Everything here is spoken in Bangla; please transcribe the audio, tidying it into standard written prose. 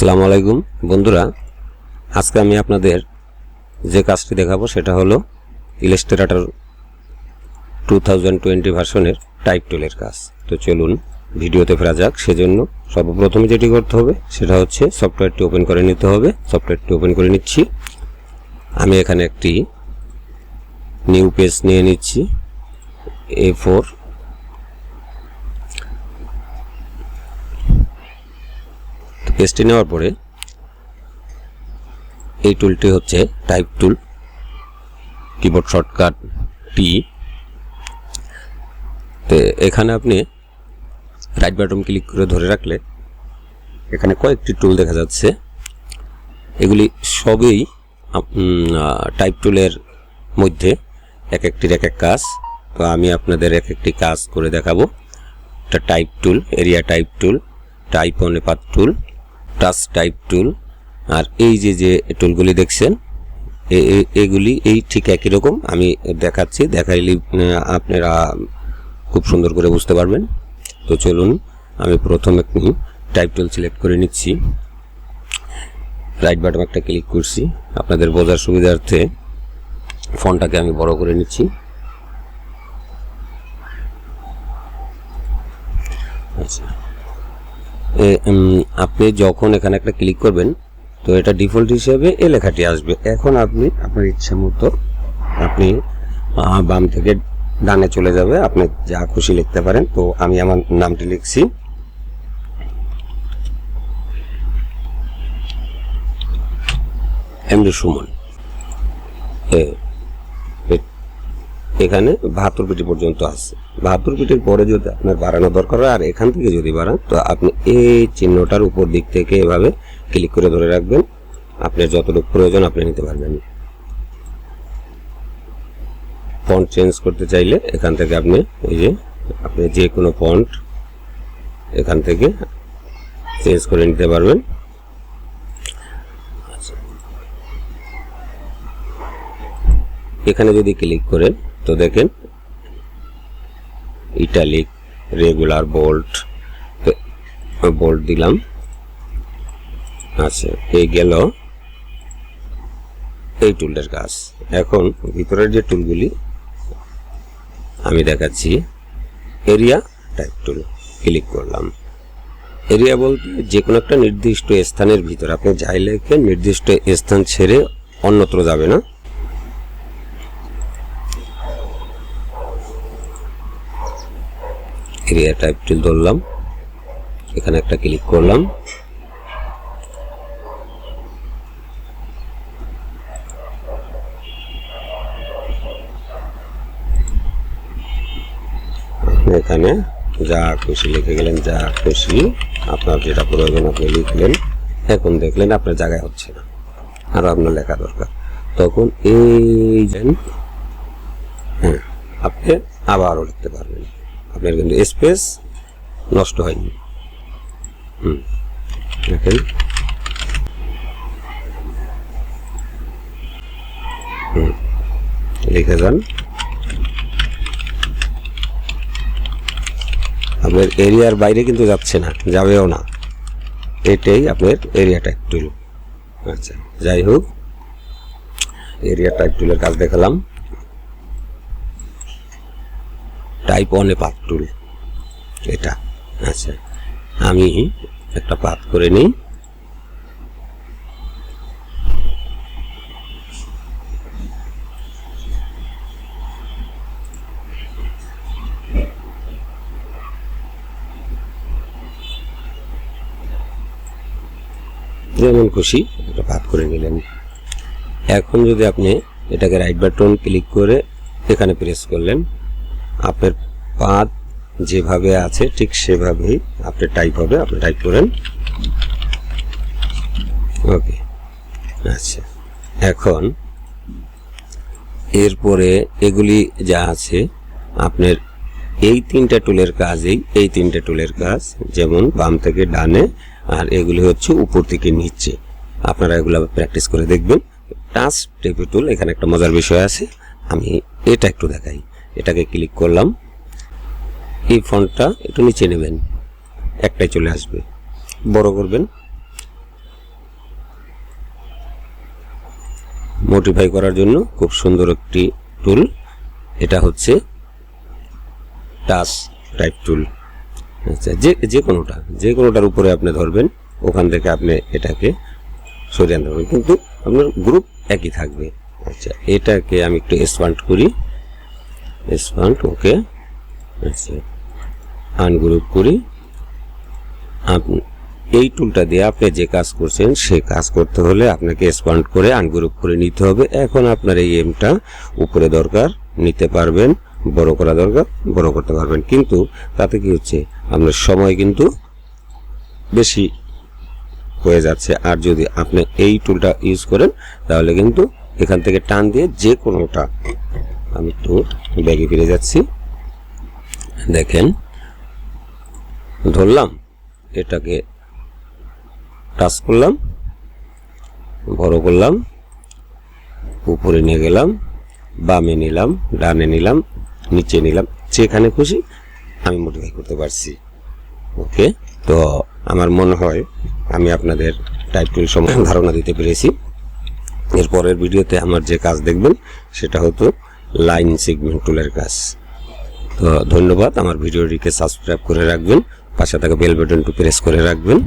আসসালামু আলাইকুম বন্ধুরা, আজকে আমি আপনাদের যে কাজটি দেখাবো সেটা হলো ইলাস্ট্রেটর 2020 ভার্সনের টাইপ টুলের কাজ। তো চলুন ভিডিওতে ফেরা যাক। সেজন্য সর্বপ্রথমে যেটি করতে হবে সেটা হচ্ছে সফটওয়্যারটি ওপেন করে নিতে হবে। সফটওয়্যারটি ওপেন করে নিচ্ছি। আমি এখানে একটি নিউ পেজ নিয়ে নিচ্ছি, A4। পেজটি নেওয়ার পরে এই টুলটি হচ্ছে টাইপ টুল, কিবোর্ড শর্টকাট টি। তো এখানে আপনি রাইট বাটন ক্লিক করে ধরে রাখলে এখানে কয়েকটি টুল দেখা যাচ্ছে। এগুলি সবই টাইপ টুলের মধ্যে এক একটির এক এক কাজ। তো আমি আপনাদের এক একটি কাজ করে দেখাবো। এটা type tool, area type tool, type on a path tool, touch type tool. আর এই যে টুলগুলি দেখছেন এগুলি এই ঠিক একই রকম আমি দেখাচ্ছি, দেখাইলে আপনারা খুব সুন্দর করে বুঝতে পারবেন। তো চলুন আমি প্রথমে টাইপ টুল সিলেক্ট করে নিচ্ছি, রাইট বাটন একটা ক্লিক করছি। আপনাদের বোঝার সুবিধার্থে ফন্টটাকে আমি বড় করে নিচ্ছি। আচ্ছা, আপনি যখন এখানে একটা ক্লিক করবেন তো এটা ডিফল্ট হিসেবে এই লেখাটি আসবে। এখন আপনি আপনার ইচ্ছা মতো আপনি বাম থেকে ডানে চলে যাবে, আপনি যা খুশি লিখতে পারেন। তো আমি আমার নামটি লিখছি, এমডি সুমন। এখানে 72 পিটি পর্যন্ত আছে। 72 পিটির পরে যদি আপনার বাড়ানো দরকার হয় আর এখান থেকে যদি বাড়ান তো আপনি এই চিহ্নটার উপর দিক থেকে এভাবে ক্লিক করে ধরে রাখবেন। আপনার যতটুকু প্রয়োজন আপনি নিতে পারবেন। ফন্ট চেঞ্জ করতে চাইলে এখান থেকে আপনি আপনি যে কোনো ফন্ট এখান থেকে চেঞ্জ করে নিতে পারবেন। এখানে যদি ক্লিক করেন তো দেখেন ইটালিক, রেগুলার, বোল্ড দিলাম। আচ্ছা, এই গেল এই টুলটার কাজ। এখন ভিতরের যে টুলগুলি আমি দেখাচ্ছি, এরিয়া টাইপ টুল ক্লিক করলাম। এরিয়া বলতে যে কোনো একটা নির্দিষ্ট স্থানের ভিতর আপনি যাই লেখেন নির্দিষ্ট স্থান ছেড়ে অন্যত্র যাবে না। এরিয়া টাইপ টুল ধরলাম, এখানে একটা ক্লিক করলাম। এখানে যা খুশি লিখে গেলেন, যা খুশি আপনার যেটা প্রয়োজন আপনি লিখলেন। এখন দেখলেন আপনার জায়গায় হচ্ছে না, আরো আপনার লেখা দরকার, তখন এই আপনি আবারও লিখতে পারবেন। আপনার কিন্তু স্পেস নষ্ট হয়নি। দেখেন লিখে যান। আপনার এরিয়ার বাইরে কিন্তু যাচ্ছে না, যাবেও না। এটাই আপনার এরিয়া টাইপ টুল। আচ্ছা, যাই হোক, এরিয়া টাইপ টুলের কাজ দেখালাম। টাইপ অন এ পাথ টুল এটা। আচ্ছা, আমি একটা পাথ করে নিই। যেমন খুশি একটা পাথ করে নিলেন। এখন যদি আপনি এটাকে রাইট বাটন ক্লিক করে এখানে প্রেস করলেন, আপনার পাথ যেভাবে আছে ঠিক সেভাবেই আপনার টাইপ হবে। আপনি টাইপ করেন, ওকে। আচ্ছা, এখন এরপরে এগুলি যা আছে আপনার এই তিনটা টুলের কাজেই, এই তিনটা টুলের কাজ যেমন বাম থেকে ডানে, আর এগুলি হচ্ছে উপর থেকে নিচে। আপনারা এগুলো প্র্যাকটিস করে দেখবেন। টাচ টাইপ টুল, এখানে একটা মজার বিষয় আছে, আমি এটা একটু দেখাই। এটাকে ক্লিক করলাম, এই ফন্টটা একটু নিচে নেবেন, একটাই চলে আসবে। বড় করবেন, মডিফাই করার জন্য খুব সুন্দর একটি টুল। এটা হচ্ছে টাচ টাইপ টুল। আচ্ছা, যে কোনোটার উপরে আপনি ধরবেন, ওখান থেকে আপনি এটাকে সরিয়ে আনতে পারবেন, কিন্তু আপনার গ্রুপ একই থাকবে। আচ্ছা, এটাকে আমি একটু এক্সপান্ড করি, এক্সপান্ড, ওকে। আচ্ছা, আনগ্রুপ করি। এই টুলটা দিয়ে আপনি যে কাজ করছেন সে কাজ করতে হলে আপনাকে এক্সপান্ড করে আনগ্রুপ করে নিতে হবে। এখন আপনার এই এমটা উপরে দরকার, নিতে পারবেন, বড় করা দরকার, বড় করতে পারবেন, কিন্তু তাতে কি হচ্ছে, আপনার সময় কিন্তু বেশি হয়ে যাচ্ছে। আর যদি আপনি এই টুলটা ইউজ করেন তাহলে কিন্তু এখান থেকে টান দিয়ে যে কোনোটা, আমি একটু ব্যাগে ফিরে যাচ্ছি, দেখেন ধরলাম, এটাকে টাচ করলাম, বড় করলাম, উপরে নিয়ে গেলাম, বামে নিলাম, ডানে নিলাম, নিচে নিলাম, যেখানে খুশি আমি মডিফাই করতে পারছি। ওকে, তো আমার মনে হয় আমি আপনাদের টাইপ টুল সম্বন্ধে ধারণা দিতে পেরেছি। এরপরের ভিডিওতে আমার যে কাজ দেখবেন সেটা হতো লাইন সেগমেন্ট টুলের কাজ। তো ধন্যবাদ। আমার ভিডিওটিকে সাবস্ক্রাইব করে রাখবেন, পাশে থাকা বেল বাটনটি প্রেস করে রাখবেন।